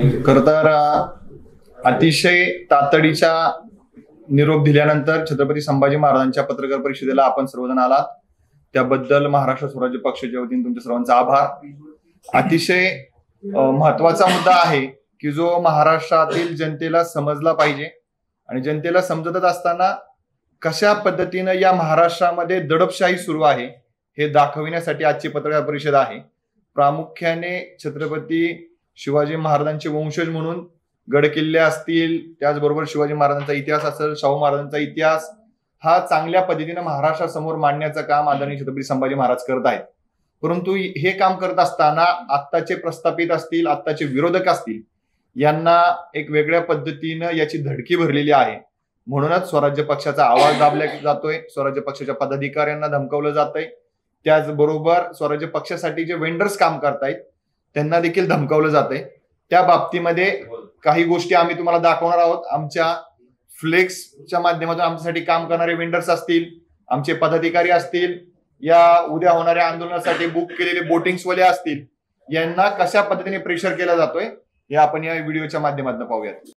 खरं तर अतिशय तातडीचा निरोप दिल्यानंतर छत्रपती संभाजी महाराजांच्या पत्रकार परिषदेला आपण सर्वजण आलात, त्याबद्दल महाराष्ट्र स्वराज्य पक्षाच्या वतीने तुमच्या सर्वांचा आभार। अतिशय महत्वाचा मुद्दा आहे की जो महाराष्ट्रातील जनतेला समजला पाहिजे आणि जनतेला समजतच असताना कशा पद्धतीने या महाराष्ट्रामध्ये दडपशाही सुरू आहे हे दाखविण्यासाठी आजची पत्रकार परिषद आहे। प्रामुख्याने छत्रपती शिवाजी महाराजांचे वंशज म्हणून गडकिल्ले असतील, त्याचबरोबर शिवाजी महाराजांचा इतिहास असेल, शाहू महाराजांचा इतिहास हा चांगल्या पद्धतीने महाराष्ट्रासमोर मांडण्याचं काम आदरणीय छत्रपती संभाजी महाराज करत आहेत। परंतु हे काम करत असताना आत्ताचे प्रस्थापित असतील, आत्ताचे विरोधक असतील, यांना एक वेगळ्या पद्धतीने याची धडकी भरलेली आहे। म्हणूनच स्वराज्य पक्षाचा आवाज दाबला जातोय, स्वराज्य पक्षाच्या पदाधिकाऱ्यांना धमकावलं जातंय, त्याचबरोबर स्वराज्य पक्षासाठी जे वेंडर्स काम करतायत त्यांना देखील धमकावलं जातंय। त्या बाबतीमध्ये काही गोष्टी आम्ही तुम्हाला दाखवणार आहोत। आमच्या फ्लेक्सच्या माध्यमातून आमच्यासाठी काम करणारे वेंडर्स असतील, आमचे पदाधिकारी असतील, या उद्या होणाऱ्या आंदोलनासाठी बुक केलेले बोटिंग्सवाले असतील, यांना कशा पद्धतीने प्रेशर केला जातोय हे आपण या व्हिडिओच्या माध्यमातून पाहूयात।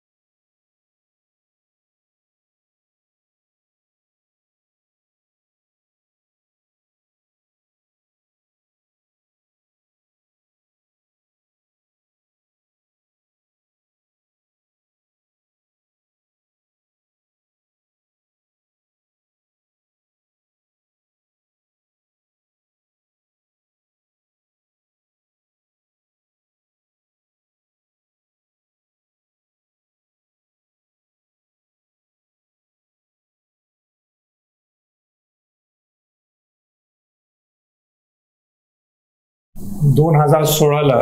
दोन 2016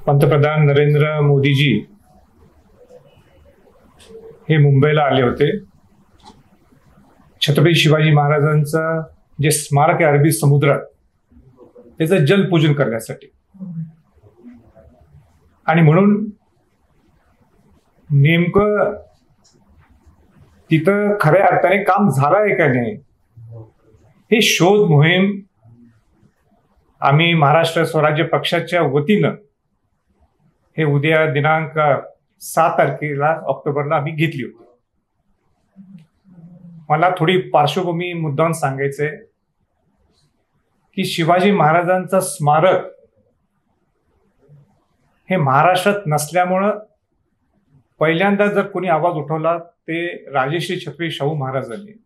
पंतप्रधान नरेंद्र मोदीजी हे मुंबईला आले होते। छत्रपती शिवाजी महाराजांचं जे स्मारक आहे अरबी समुद्रात त्याचं जलपूजन करण्यासाठी, आणि म्हणून नेमकं तिथं खऱ्या अर्थाने काम झालंय का नाही हे शोध मोहीम आम्ही महाराष्ट्र स्वराज्य पक्षाच्या वतीनं हे उद्या दिनांक 7 तारखेला ऑक्टोबरला आम्ही घेतली होती। मला थोडी पार्श्वभूमी मुद्दाम सांगायचंय की शिवाजी महाराजांचं स्मारक हे महाराष्ट्रात नसल्यामुळं पहिल्यांदा जर कोणी आवाज उठवला ते राजश्री छत्रपती शाहू महाराजांनी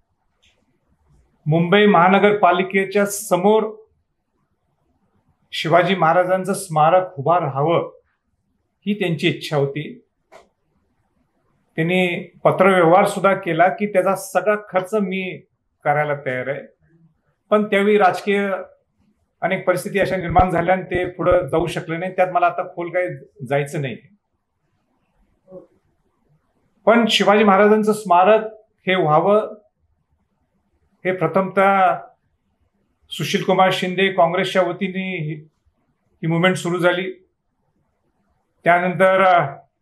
मुंबई महानगरपालिकेच्या समोर शिवाजी महाराजांचं स्मारक उभा राहावं ही त्यांची इच्छा होती। त्यांनी पत्रव्यवहार सुद्धा केला की त्याचा सगळा खर्च मी करायला तयार आहे, पण त्यावेळी राजकीय अनेक परिस्थिती अशा निर्माण झाल्या आणि ते पुढे जाऊ शकले नाही। त्यात मला आता खोल काही जायचं नाही, पण शिवाजी महाराजांचं स्मारक हे व्हावं हे प्रथमतः सुशील कुमार शिंदे काँग्रेसच्या वतीने ही मुवमेंट सुरू झाली। त्यानंतर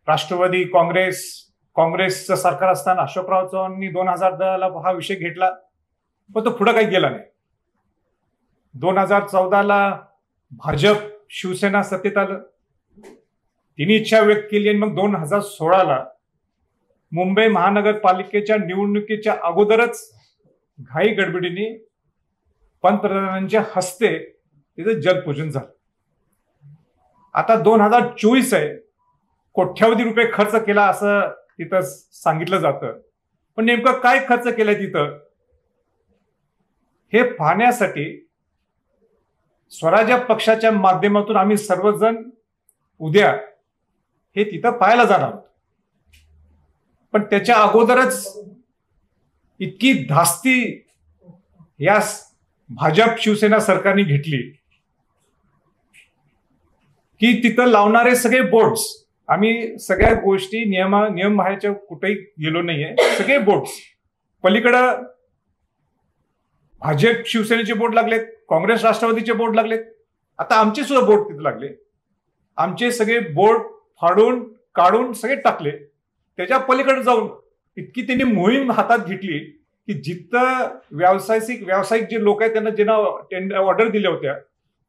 राष्ट्रवादी काँग्रेसचं सरकार असताना अशोकराव चव्हाणांनी 2010ला हा विषय घेतला, पण तो पुढे काही गेला नाही। 2014ला भाजप शिवसेना सत्तेत आलं, तिने इच्छा व्यक्त केली आणि मग 2016ला मुंबई महानगरपालिकेच्या निवडणुकीच्या अगोदरच घाई गडबडीने पंतप्रधानांच्या हस्ते तिचं जलपूजन झालं। आता 2024 आहे, कोट्यावधी रुपये खर्च केला असं तिथं सांगितलं जातं, पण नेमकं काय खर्च केलाय तिथं हे पाहण्यासाठी स्वराज्य पक्षाच्या माध्यमातून आम्ही सर्वजण उद्या हे तिथं पाहायला जाणार आहोत। पण त्याच्या अगोदरच इतकी धास्ती या भाजप शिवसेना सरकारने घेतली की तिथं लावणारे सगळे बोर्ड्स, आम्ही सगळ्या गोष्टी नियम बाहेरच्या कुठेही गेलो नाहीये, सगळे बोर्ड्स पलीकडं भाजप शिवसेनेचे बोर्ड लागलेत, काँग्रेस राष्ट्रवादीचे बोर्ड लागलेत, आता आमचे सुद्धा बोर्ड तिथे लागले। आमचे सगळे बोर्ड फाडून काढून सगळे टाकले। त्याच्या पलीकडे जाऊन इतकी त्यांनी मोहीम हातात घेतली की जिथं व्यावसायिक जे लोक आहेत त्यांना ज्यांना ऑर्डर दिल्या होत्या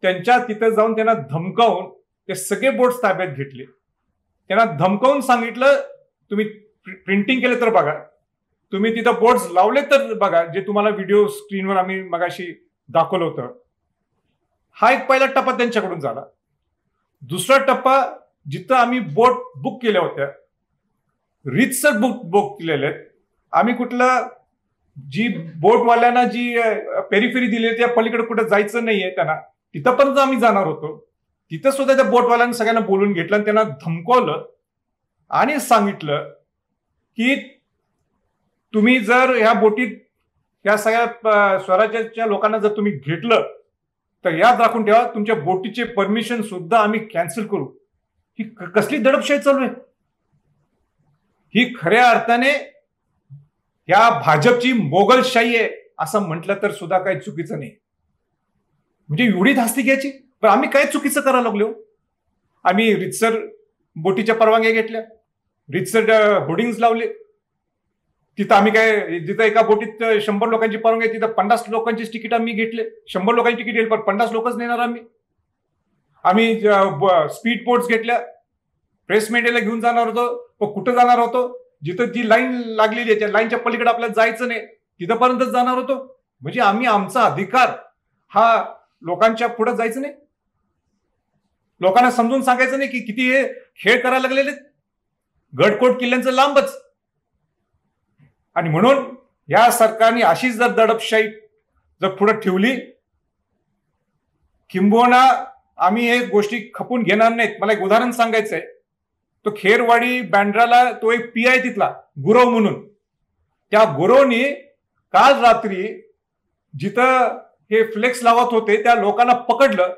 त्यांच्या तिथं जाऊन त्यांना धमकावून ते सगळे बोर्ड ताब्यात घेतले. त्यांना धमकावून सांगितलं तुम्ही प्रिंटिंग केलं तर बघा, तुम्ही तिथं बोर्ड्स लावले तर बघा, जे तुम्हाला व्हिडिओ स्क्रीनवर आम्ही मगाशी दाखवलं होतं. हा एक पहिला टप्पा त्यांच्याकडून झाला. दुसरा टप्पा, जिथं आम्ही बोट बुक केल्या होत्या, रीतसर बुक केलेले आहेत. आम्ही कुठलं जी बोटवाल्यांना जी पेरिफेरी दिली त्या पलीकडे कुठं जायचं नाहीये त्यांना, तिथं पण आम्ही जाणार होतो. तिथं सुद्धा त्या बोटवाल्यांनी सगळ्यांना बोलून घेतलं आणि त्यांना धमकवलं आणि सांगितलं की तुम्ही जर ह्या बोटीत या सगळ्या स्वराज्याच्या लोकांना जर तुम्ही घेतलं तर याद राखून ठेवा, तुमच्या बोटीचे परमिशन सुद्धा आम्ही कॅन्सल करू. ही कसली दडपशाही चालू आहे? ही खऱ्या अर्थाने या भाजपची मोगलशाही आहे असं म्हटलं तर सुद्धा काही चुकीचं नाही. म्हणजे एवढी धास्ती घ्यायची. पण आम्ही काय चुकीचं करायला लागलो? आम्ही रितसर बोटीच्या परवानग्या घेतल्या, रितसर होर्डिंग्स लावले. तिथं आम्ही काय, जिथं एका बोटीत 100 लोकांची परवानगी आहे तिथं 50 लोकांची तिकीट आम्ही घेतले. 100 लोकांची तिकीट येईल पण 50 लोकच नेणार आम्ही. आम्ही स्पीड बोट्स घेतल्या, प्रेस मीडियाला घेऊन जाणार होतो. पण कुठं जाणार होतो? जिथं जी लाईन लागलेली आहे त्या लाईनच्या पलीकडे आपल्याला जायचं नाही, तिथंपर्यंतच जाणार होतो. म्हणजे आम्ही आमचा अधिकार हा लोकांच्या पुढे जायचं नाही, लोकांना समजून सांगायचं नाही की किती हे खेळ करायला लागलेले, गडकोट किल्ल्यांचं लांबच. आणि म्हणून या सरकारने अशीच जर दडपशाही जर पुढे ठेवली, किंबहुना आम्ही हे गोष्टी खपून घेणार नाहीत. मला एक उदाहरण सांगायचंय. तो खेरवाडी बँड्राला तो एक पी आहे तिथला गुरव म्हणून, त्या गुरवनी काल रात्री जिथं हे फ्लेक्स लावत होते त्या लोकांना पकडलं,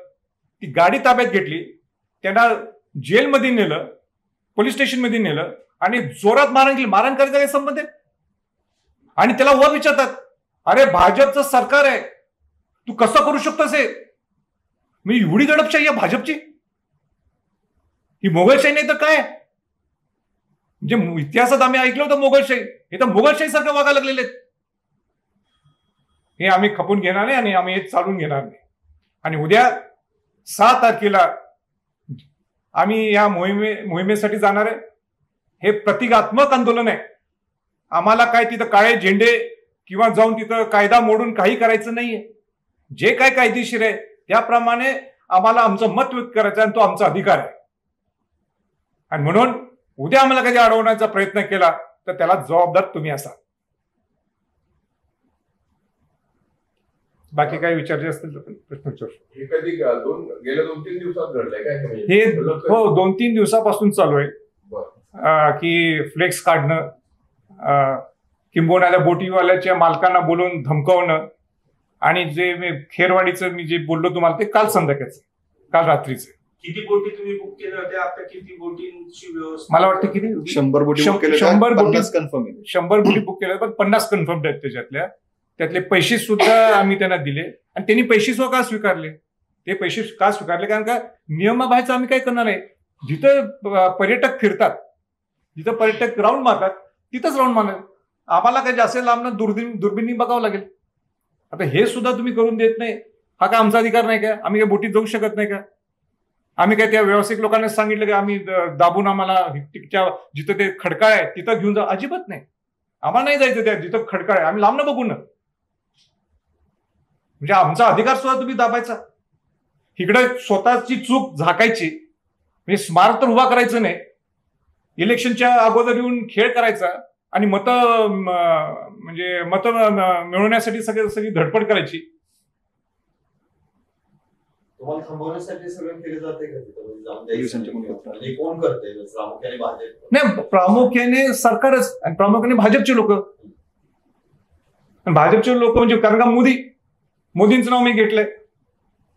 ती गाडी ताब्यात घेतली, त्यांना जेलमध्ये नेलं, पोलीस स्टेशनमध्ये नेलं आणि जोरात मारण केली. मारण करायचा काय संबंध आहे? आणि त्याला वर विचारतात, अरे भाजपचं सरकार आहे, तू कसं करू शकतोस हे? मी एवढी दडपशाही आहे भाजपची? ही मोगलशाही नाही तर काय? म्हणजे इतिहासात आम्ही ऐकलं होतं मोगलशाही, हे तर मोगलशाही सारखं वागायला लागलेले आहेत. हे आम्ही खपून घेणार नाही आणि आम्ही हे चालून घेणार नाही. आणि उद्या 6 तारखेला आम्ही या मोहिमेसाठी जाणार आहे. हे प्रतिकात्मक आंदोलन आहे. आम्हाला काय तिथं काळे झेंडे किंवा जाऊन तिथं कायदा मोडून काही करायचं नाहीये. जे काय कायदेशीर आहे त्याप्रमाणे आम्हाला आमचं मत व्यक्त करायचं आणि तो आमचा अधिकार आहे. आणि म्हणून उद्या आम्हाला कधी अडवण्याचा प्रयत्न केला तर त्याला जबाबदार तुम्ही असाल. बाकी काही विचारायचे असतील तर प्रश्न विचारू. हे कधी गेल्या 2-3 दिवसात घडलंय काय? हे हो 2-3 दिवसापासून चालू आहे की फ्लेक्स काढणं, किंबहुना बोटीवाल्याच्या मालकांना बोलून धमकावणं. आणि जे मी खेरवाडीचं मी जे बोललो तुम्हाला ते काल संध्याकाळचं, काल रात्रीचं. किती बोटी तुम्ही बुक केल्या होत्या? आता किती बोटींची व्यवस्था? मला वाटतं किती 100 बोटी बुक केल्या, 100 बोटी कन्फर्म आहे. 100 बोटी बुक केल्या, पण 50 कन्फर्म आहेत त्यातले पैसे सुद्धा आम्ही त्यांना दिले. आणि त्यांनी पैसे सुद्धा का स्वीकारले? ते पैसे का स्वीकारले? कारण का नियमाबाहेरचं आम्ही काय करणार आहे. जिथं पर्यटक फिरतात, जिथं पर्यटक राऊंड मारतात तिथंच राऊंड मारणार. आम्हाला काही जास्त लांब दुर्बिणी बघावं लागेल. आता हे सुद्धा तुम्ही करून देत नाही. हा का आमचा अधिकार नाही का? आम्ही काय बोटीत जाऊ शकत नाही का? आम्ही काय त्या व्यावसायिक लोकांना सांगितलं की आम्ही दाबून आम्हाला जिथं ते खडकाळ आहे तिथं घेऊन जा? अजिबात नाही. आम्हाला नाही जायचं त्या जिथं खडकाळ आहे. आम्ही लांब न बघू ना. म्हणजे आमचा अधिकार सुद्धा तुम्ही दाबायचा. इकडे स्वतःची चूक झाकायची, म्हणजे स्मारक तर उभा करायचं नाही, इलेक्शनच्या अगोदर येऊन खेळ करायचा आणि मत मिळवण्यासाठी सगळी धडपड करायची. तुम्हाला थांबवण्यासाठी सगळं केलं जाते का? म्हणजे कोण करते? प्रामुख्याने भाजप? नाही, प्रामुख्याने सरकारच आणि प्रामुख्याने भाजपचे लोक. भाजपचे लोक म्हणजे कारण का मोदींचं नाव मी घेतलंय.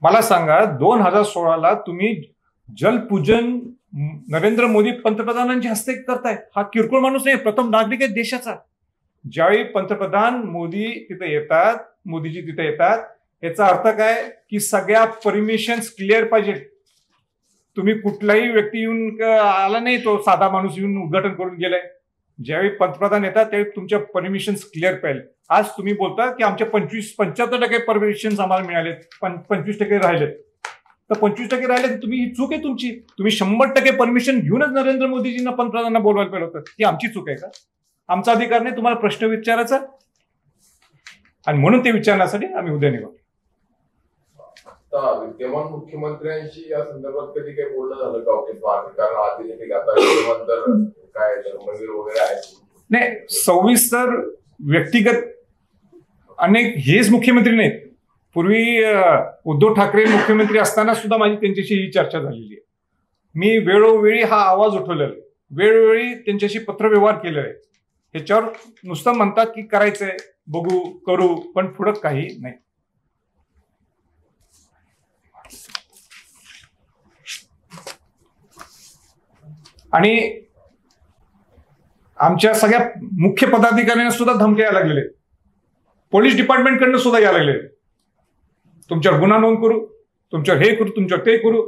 मला सांगा 2016ला तुम्ही जलपूजन नरेंद्र मोदी पंतप्रधानांच्या हस्ते करताय. हा किरकोळ माणूस नाही, प्रथम नागरिक आहे देशाचा. ज्यावेळी पंतप्रधान मोदीजी तिथे येतात याचा अर्थ काय की सगळ्या परमिशन्स क्लिअर पाहिजे. तुम्ही कुठलाही व्यक्ती येऊन आला नाही, तो साधा माणूस येऊन उद्घाटन करून गेलाय. ज्यावेळी पंतप्रधान येतात त्यावेळी तुमच्या परमिशन्स क्लिअर पाहिजे. आज तुम्ही बोलता की आमच्या 75% परमिशन्स आम्हाला मिळालेत, 25% राहिलेत. तर 25% राहिले तर तुम्ही, ही चूक आहे तुमची. तुम्ही 100% परमिशन घेऊनच नरेंद्र मोदीजींना पंतप्रधानांना बोलवायला पाहिजे होतं. ही आमची चूक आहे का? आमचा अधिकार नाही तुम्हाला प्रश्न विचारायचा? आणि म्हणून ते विचारण्यासाठी आम्ही उद्या निघालो. आता विद्यमान मुख्यमंत्र्यांशी या संदर्भात कधी काही बोलणं झालं का? ओके, कारण आधी आता विद्यमान तर काय धर्मवीर वगैरे आहेत. नाही, सविस्तर व्यक्तिगत अनेक हेच मुख्यमंत्री नाहीत. पूर्वी उद्धव ठाकरे मुख्यमंत्री असताना सुद्धा माझी त्यांच्याशी ही चर्चा झालेली आहे. मी वेळोवेळी हा आवाज उठवलेला आहे, वेळोवेळी त्यांच्याशी पत्रव्यवहार केलेला आहे. ह्याच्यावर नुसतं म्हणतात की करायचंय, बघू, करू, पण पुढं काही नाही. आणि आमच्या सगळ्या मुख्य पदाधिकाऱ्यांना सुद्धा धमक्या यायला लागलेले, पोलीस डिपार्टमेंटकडनं सुद्धा यायला लागलेले, तुमच्यावर गुन्हा नोंद करू, तुमच्यावर हे करू, तुमच्यावर ते करू.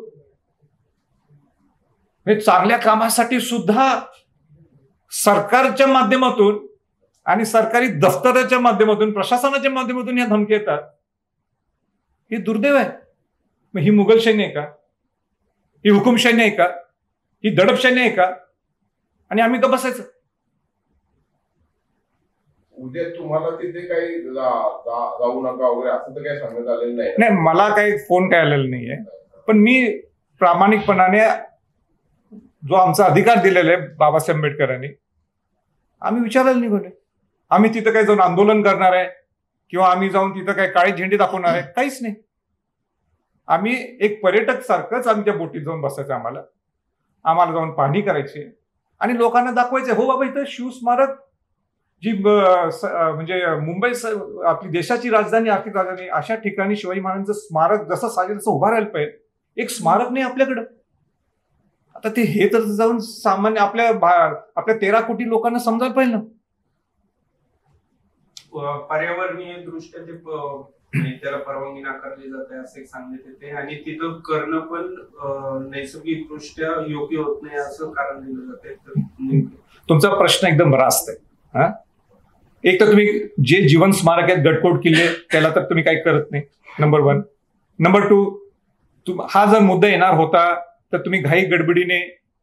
हे चांगल्या कामासाठी सुद्धा सरकारच्या माध्यमातून आणि सरकारी दफ्तराच्या माध्यमातून, प्रशासनाच्या माध्यमातून या धमक्या येतात. हे दुर्दैव आहे. मग ही मुघलशाही आहे का? ही हुकुमशाही आहे का? ही दडपशाही आहे का? आणि आम्ही का बसायचं? उद्या तुम्हाला तिथे काही जाऊ नका वगैरे असं तर काही सांगण्यात आलेलं नाही? नाही, मला काही फोन काय आलेला नाहीये. पण मी प्रामाणिकपणाने जो आमचा अधिकार दिलेला आहे बाबासाहेब आंबेडकरांनी, आम्ही विचारायला निघालोय. आम्ही तिथं काही जाऊन आंदोलन करणार आहे किंवा आम्ही जाऊन तिथं काही काळी झेंडी दाखवणार आहे? काहीच नाही. आम्ही एक पर्यटक सारखंच आम्ही त्या बोटीत जाऊन बसायचं. आम्हाला जाऊन पाहणी करायची आणि लोकांना दाखवायचं, हो बाबा, इथं शिवस्मारक जी म्हणजे मुंबई आपली देशाची राजधानी, आर्थिक राजधानी, अशा ठिकाणी शिवाजी महाराजांचं स्मारक जसं साजेल तसं उभा राहायला पाहिजे. एक स्मारक नाही आपल्याकडं. आता ते हे तर जाऊन सामान्य आपल्या 13 कोटी लोकांना समजायला पाहिजे ना. पर्यावरणीय दृष्ट्या ते त्याला परवानगी नाकारली जाते असे सांगण्यात येते आणि तिथं करणं पण नैसर्गिक दृष्ट्या योग्य होत नाही असं कारण दिलं जाते. तुमचा प्रश्न एकदम रास्त आहे. एक तर तुम्ही जे जीवन स्मारक आहेत, गडकोट किल्ले, त्याला तर तुम्ही काही करत नाही, नंबर 1. नंबर 2, हा जर मुद्दा येणार होता तर तुम्ही घाई गडबडीने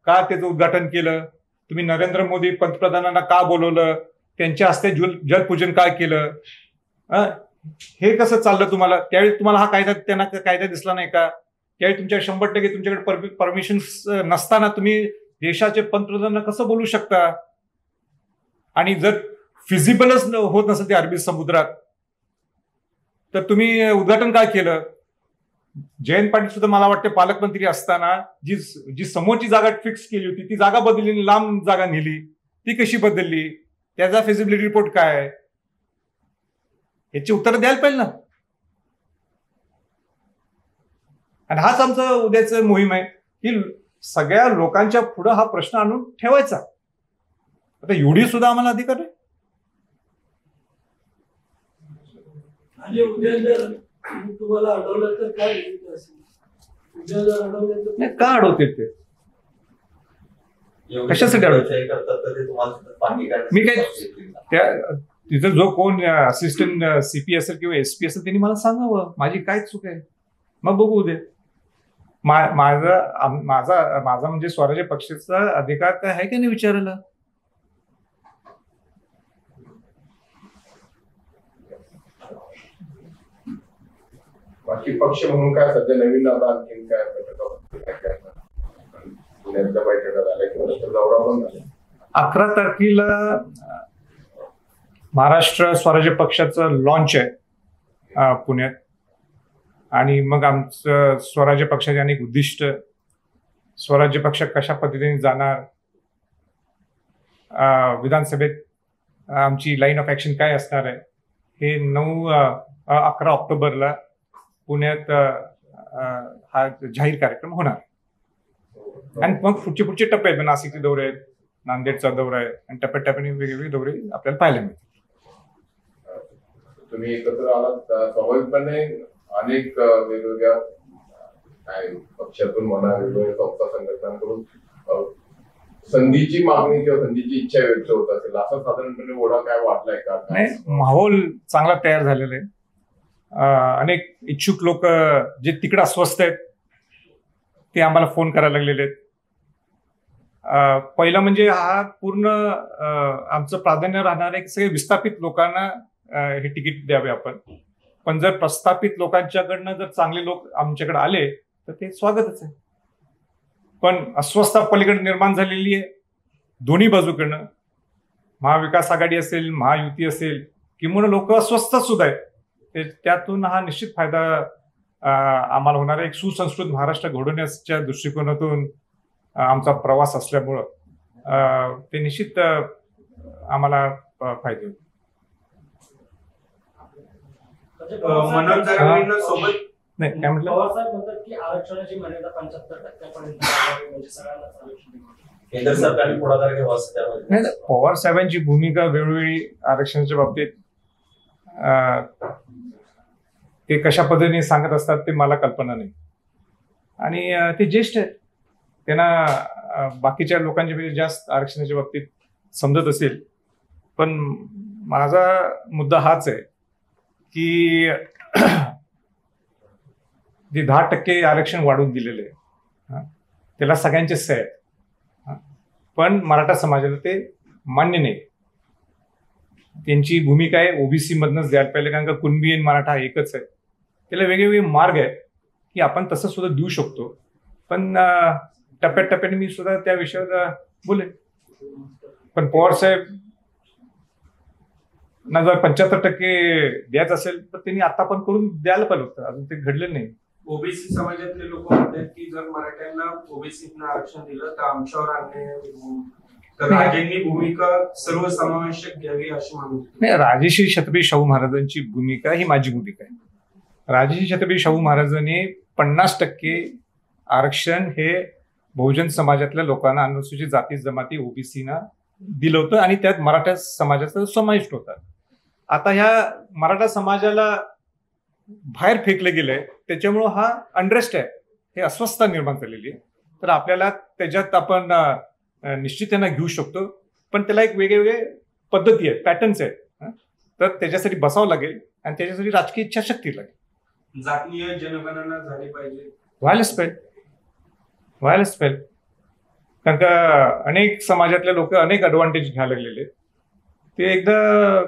का त्याचं उद्घाटन केलं? तुम्ही नरेंद्र मोदी पंतप्रधानांना का बोलवलं? त्यांच्या हस्ते जलपूजन का केलं? हे कसं चाललं तुम्हाला? त्यावेळी तुम्हाला हा त्यांना कायदा दिसला नाही का? त्यावेळी तुमच्या 100% तुमच्याकडे परमिशन नसताना तुम्ही देशाचे पंतप्रधान कसं बोलू शकता? आणि जर फिजिबलच होत नसेल ते अरबी समुद्रात, तर तुम्ही उद्घाटन काय केलं? जयंत पाटील सुद्धा मला वाटतं पालकमंत्री असताना जी समोरची जागा फिक्स केली होती ती जागा बदलली, लांब जागा नेली. ती कशी बदलली? त्याचा फिजिबिलिटी रिपोर्ट काय आहे? याची उत्तर द्यायला पाहिजे ना. आणि हाच आमचा उद्याचं मोहीम आहे की सगळ्या लोकांच्या पुढे हा प्रश्न आणून ठेवायचा. आता एवढी सुद्धा आम्हाला अधिकार आहे. आणि उद्या जर तुम्हाला अडवलं तर काय होईल? उद्या जर अडवलं तर नाही, का अडवते ते? कशासाठी अडवते? मी काय तिथं जो कोण असिस्टंट CP असेल किंवा SP असेल त्यांनी मला सांगावं माझी काय चूक आहे, मग बघू उद्या. माझा म्हणजे स्वराज्य पक्षाचा अधिकार काय आहे का नाही विचारायला? बाकी पक्ष म्हणून काय सध्या नवीन आता आणखीन काय पुण्यातल्या बैठका झाल्या किंवा दौरा पण झाला? 11 तारखेला महाराष्ट्र स्वराज्य पक्षाचं लॉन्च आहे पुण्यात. आणि मग आमचं स्वराज्य पक्षाचे अनेक उद्दिष्ट, स्वराज्य पक्ष कशा पद्धतीने जाणार, विधानसभेत आमची लाईन ऑफ ऍक्शन काय असणार आहे, हे 9-11 ऑक्टोबरला पुण्यात हा जाहीर कार्यक्रम होणार. आणि मग पुढचे टप्पे आहेत. नाशिकचे दौरे आहेत, नांदेडचा दौरा आहे आणि टप्प्याटप्प्याने वेगवेगळे दौरे आपल्याला पाहायला मिळतील. तुम्ही एकत्र आलात स्वाभाविकपणे अनेक वेगवेगळ्या पक्षातून म्हणा, वेगवेगळ्या संस्था संघटनांकडून संधीची मागणी किंवा संधीची इच्छा व्यक्त होत असेल, असं साधारणपणे ओढा काय वाटलाय का? नाही, माहोल चांगला तयार झालेला आहे. अनेक इच्छुक लोक जे तिकडे अस्वस्थ आहेत ते आम्हाला फोन करायला लागलेले आहेत. पहिलं म्हणजे हा पूर्ण आमचं प्राधान्य राहणार आहे की सगळे विस्थापित लोकांना हे तिकीट द्यावे आपण. पण जर प्रस्थापित लोकांच्याकडनं जर चांगले लोक आमच्याकडे आले तर ते स्वागतच आहे. पण अस्वस्थता पलीकडे निर्माण झालेली आहे दोन्ही बाजूकडनं. महाविकास आघाडी असेल, महायुती असेल, किंवा लोक अस्वस्थ सुद्धा आहेत. त्यातून हा निश्चित फायदा आम्हाला होणार आहे. एक सुसंस्कृत महाराष्ट्र घडवण्याच्या दृष्टिकोनातून आमचा प्रवास असल्यामुळं ते निश्चित आम्हाला फायदे होईल. मनोज जरांगेंना सोबत नाही काय म्हटलं, पवारसाहेब म्हणतात की आरक्षणाची मर्यादा 75% म्हणजे सगळ्यांनाच आरक्षण द्यावं. केंद्र सरकारने पुढाकार घ्यावा असं त्यामध्ये. नाही, पवार साहेबांची भूमिका वेळोवेळी आरक्षणाच्या बाबतीत ते कशा पद्धतीने सांगत असतात ते मला कल्पना नाही. आणि ते ज्येष्ठ आहेत, त्यांना बाकीच्या लोकांच्या जास्त आरक्षणाच्या बाबतीत समजत असेल. पण माझा मुद्दा हाच आहे की जे 10% आरक्षण वाढवून दिलेलं आहे त्याला सगळ्यांचे सह्या आहेत. पण मराठा समाजाला ते मान्य नाही. त्यांची भूमिका आहे ओबीसी मधनच द्यायला पाहिजे, कारण का कुणबी आणि मराठा एकच आहे. त्याला वेगवेगळे मार्ग आहेत की आपण तसं सुद्धा देऊ शकतो. पण टप्प्याटप्प्याने मी सुद्धा त्या विषयावर बोलेन. पण पवार साहेब ना जर 75% द्यायचं असेल तर त्यांनी आता पण करून द्यायला पाहिजे होतं. अजून ते घडलेलं नाही. ओबीसी समाजातले लोक म्हणतात की जर मराठ्यांना ओबीसीतनं आरक्षण दिलं तर आमच्यावर अन्याय होईल. तर राजेंनी भूमिका सर्वसमावेशक घ्यावी अशी मागणी. नाही, राजर्षी छत्रपती शाहू महाराजांची भूमिका ही माझी भूमिका आहे. राजर्षी छत्रपती शाहू महाराजांनी 50% आरक्षण हे बहुजन समाजातल्या लोकांना, अनुसूचित जाती जमाती ओबीसीना दिलं होतं आणि त्यात मराठा समाजाचा समाविष्ट होता. आता ह्या मराठा समाजाला बाहेर फेकले गेलंय, त्याच्यामुळं हा अनरेस्ट आहे, हे अस्वस्थता निर्माण झालेली आहे. तर आपल्याला त्याच्यात आपण निश्चित त्यांना घेऊ शकतो. पण त्याला एक वेगवेगळे पद्धती आहेत, पॅटर्न्स आहेत. तर त्याच्यासाठी बसावं लागेल आणि त्याच्यासाठी राजकीय इच्छाशक्ती लागेल. जातीय जनगणना झाली पाहिजे, व्हायलाच पाहिजे. कारण का अनेक समाजातले लोक अनेक ऍडव्हान्टेज घ्यायला लागलेले. ते एकदा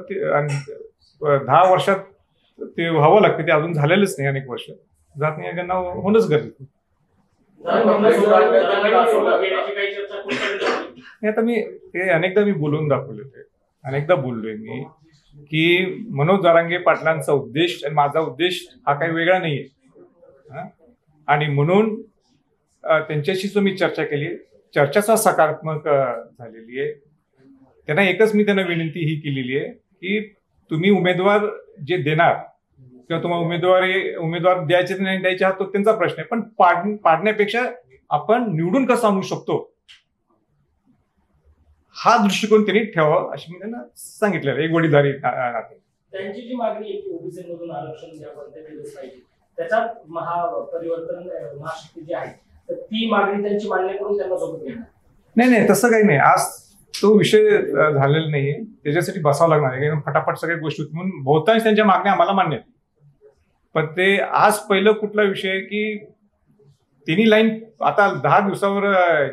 10 वर्षात ते व्हावं लागते, ते अजून झालेलंच नाही. अनेक वर्ष जातीय गणना होणंच गरजेचं. आता मी ते अनेकदा बोलून दाखवले, ते अनेकदा बोललोय मी की मनोज जरांगे पाटलांचा उद्देश आणि माझा उद्देश हा काही वेगळा नाहीये. आणि म्हणून त्यांच्याशी जो मी चर्चा केली, चर्चाचा सकारात्मक झालेली आहे. त्यांना एकच मी त्यांना विनंती ही केलेली आहे की तुम्ही उमेदवार जे देणार किंवा तुम्हाला उमेदवार द्यायचे नाही द्यायचे हा तो त्यांचा प्रश्न आहे. पण पाडण्यापेक्षा आपण निवडून कसं आणू शकतो हा दृष्टिकोन त्यांनी ठेवावा अशी मी त्यांना सांगितलेलं. एक वडीलधारी नाते त्यांची जी मागणी आहे की ओबीसी मधून आरक्षण दिलंच पाहिजे, त्याच्यात महापरिवर्तन महाशक्ती जी आहे तर ती मागणी त्यांची मान्य करून त्यांना सोबत घेणार. नाही, तसं काही नाही. आज तो विषय झालेला नाहीये, त्याच्यासाठी बसावं लागणार आहे. फटाफट सगळ्या गोष्टी म्हणून बहुतांश त्यांच्या मागण्या आम्हाला मान्य आहेत. पण ते आज पहिलं कुठला विषय आहे की तिन्ही लाईन आता 10 दिवसावर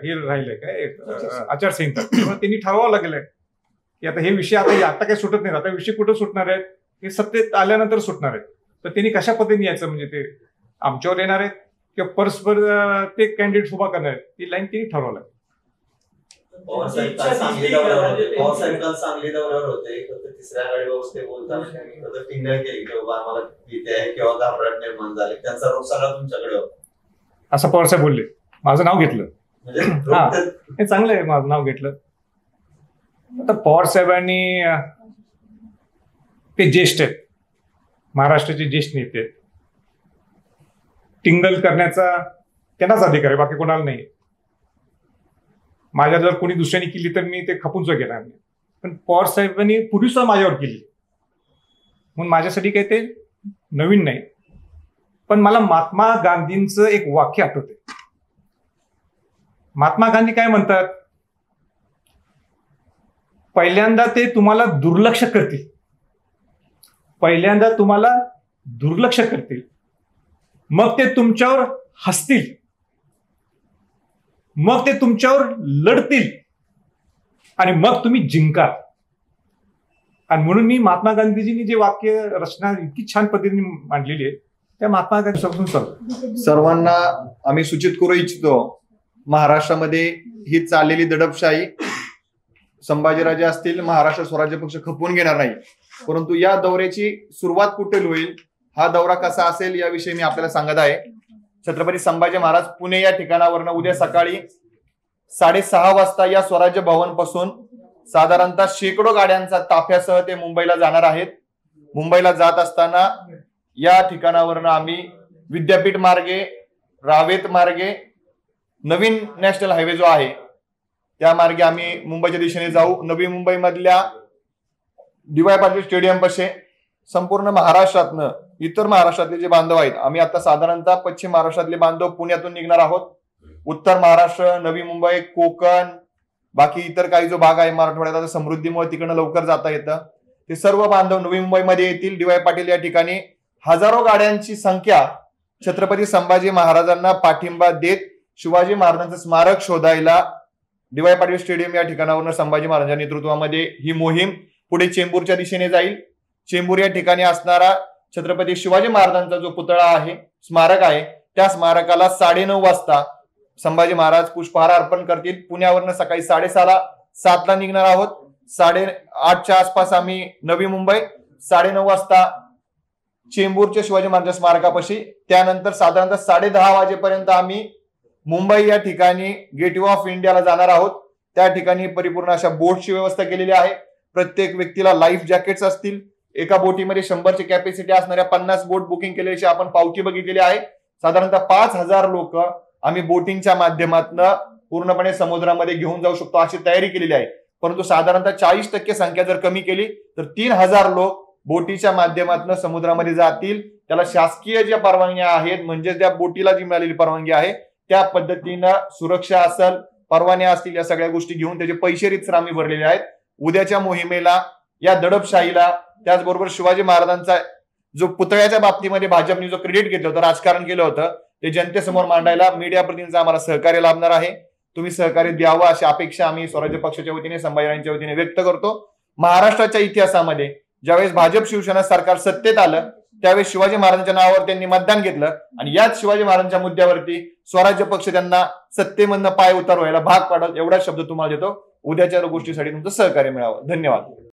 हे राहिलंय काय आचारसंहिता, तेव्हा त्यांनी ठरवावं लागेल की आता हे विषय आता काही सुटत नाही. आता विषय कुठं सुटणार आहेत, हे सत्तेत आल्यानंतर सुटणार आहेत. तर त्यांनी कशा पद्धतीने यायचं, म्हणजे ते आमच्यावर येणार आहेत किंवा परस्पर ते कॅन्डिडेट उभा करणार आहेत, ती लाईन त्यांनी ठरवावं लागेल. पवारसाहेब काल सांगली दौऱ्यावर होते. तिसऱ्या आघाडीबाबत ते बोलताना टिंगल केली की बाबा आम्हाला भीती आहे किंवा घाबरट निर्माण झाली, त्यांचा रोग सगळा तुमच्याकडे होता असं पवारसाहेब बोलले. माझं नाव घेतलं, म्हणजे हे चांगलं आहे, माझं नाव घेतलं. आता पवार साहेबांनी ते ज्येष्ठ आहेत, महाराष्ट्राचे ज्येष्ठ नेते आहेत. टिंगल करण्याचा त्यांनाच अधिकार आहे, बाकी कोणाला नाही. माझ्या जर कोणी दुसऱ्याने केली तर मी ते खपून सुद्धा घेणार नाही. पण पवार साहेबांनी पूर्वी सुद्धा माझ्यावर केली म्हणून माझ्यासाठी काही ते नवीन नाही. पण मला महात्मा गांधींचं एक वाक्य आठवते. महात्मा गांधी काय म्हणतात, पहिल्यांदा ते तुम्हाला दुर्लक्ष करतील, मग ते तुमच्यावर हसतील मग ते तुमच्यावर लढतील आणि मग तुम्ही जिंकाल. आणि म्हणून मी महात्मा गांधीजींनी जे वाक्य रचना इतकी छान पद्धतीने मांडलेली आहे त्या महात्मा गांधी समजून चालतो. सर्वांना आम्ही सूचित करू इच्छितो, महाराष्ट्रामध्ये ही चाललेली दडपशाही संभाजीराजे असतील, महाराष्ट्र स्वराज्य पक्ष खपवून घेणार नाही. परंतु या दौऱ्याची सुरुवात कुठे होईल, हा दौरा कसा असेल याविषयी मी आपल्याला सांगत आहे. छत्रपती संभाजी महाराज पुणे या ठिकाणावरनं उद्या सकाळी 6:30 वाजता या स्वराज्य भवन पासून साधारणतः शेकडो गाड्यांचा ताफ्यासह ते मुंबईला जाणार आहेत. मुंबईला जात असताना या ठिकाणावरनं आम्ही विद्यापीठ मार्गे, रावेत मार्गे, नवीन नॅशनल हायवे जो आहे त्या मार्गे आम्ही मुंबईच्या दिशेने जाऊ. नवी मुंबई मधल्या डी.वाय. पाटील स्टेडियम पाशी संपूर्ण महाराष्ट्रातनं इतर महाराष्ट्रातले जे बांधव आहेत, आम्ही आता साधारणतः पश्चिम महाराष्ट्रातले बांधव पुण्यातून निघणार आहोत. उत्तर महाराष्ट्र, नवी मुंबई, कोकण, बाकी इतर काही जो भाग आहे मराठवाड्यात, आता समृद्धीमुळे तिकडनं लवकर जाता येतं, ते सर्व बांधव नवी मुंबईमध्ये येतील. डी.वाय. पाटील या ठिकाणी हजारो गाड्यांची संख्या छत्रपती संभाजी महाराजांना पाठिंबा देत शिवाजी महाराजांचं स्मारक शोधायला डी.वाय. पाटील स्टेडियम या ठिकाणावरून संभाजी महाराजांच्या नेतृत्वामध्ये ही मोहीम पुढे चेंबूरच्या दिशेने जाईल. चेंबूर या ठिकाणी असणारा छत्रपती शिवाजी महाराजांचा जो पुतळा आहे, स्मारक आहे, त्या स्मारकाला 9:30 वाजता संभाजी महाराज पुष्पहार अर्पण करतील. पुण्यावरनं सकाळी 7:30 निघणार आहोत. 8:30च्या आसपास आम्ही नवी मुंबई, 9:30 वाजता चेंबूरच्या शिवाजी महाराज स्मारकापाशी, त्यानंतर साधारणतः 10:30 वाजेपर्यंत आम्ही मुंबई या ठिकाणी गेटवे ऑफ इंडियाला जाणार आहोत. त्या ठिकाणी परिपूर्ण अशा बोटची व्यवस्था केलेली आहे. प्रत्येक व्यक्तीला लाईफ जॅकेट्स असतील. एका बोटीमध्ये 100ची कॅपॅसिटी असणाऱ्या 50 बोट बुकिंग केल्याची आपण पावती बघितलेली आहे. साधारणतः 5,000 लोक आम्ही बोटिंगच्या माध्यमातून पूर्णपणे समुद्रामध्ये घेऊन जाऊ शकतो अशी तयारी केलेली आहे. परंतु साधारणतः 40% संख्या जर कमी केली तर 3,000 लोक बोटीच्या माध्यमातून समुद्रामध्ये जातील. त्याला शासकीय ज्या परवानग्या आहेत, म्हणजे त्या बोटीला जी मिळालेली परवानगी आहे त्या पद्धतीनं सुरक्षा असेल, परवान्या असतील, या सगळ्या गोष्टी घेऊन त्याचे पैसे रितसर आम्ही भरलेले आहेत. उद्याच्या मोहिमेला, या दडपशाहीला, त्याचबरोबर शिवाजी महाराजांचा जो पुतळ्याच्या बाबतीमध्ये भाजपने जो क्रेडिट घेतलं होतं, राजकारण केलं होतं, ते जनतेसमोर मांडायला मीडिया प्रतिनिधींचं आम्हाला सहकार्य लाभणार आहे. तुम्ही सहकार्य द्यावं अशी अपेक्षा आम्ही स्वराज्य पक्षाच्या वतीने, संभाजीराजांच्या वतीने व्यक्त करतो. महाराष्ट्राच्या इतिहासामध्ये ज्यावेळेस भाजप शिवसेना सरकार सत्तेत आलं त्यावेळेस शिवाजी महाराजांच्या नावावर त्यांनी मतदान घेतलं आणि याच शिवाजी महाराजांच्या मुद्द्यावरती स्वराज्य पक्ष त्यांना सत्तेमधनं पाय उतार व्हायला भाग पाडत. एवढाच शब्द तुम्हाला देतो. उद्याच्या गोष्टीसाठी तुमचं सहकार्य मिळावं. धन्यवाद.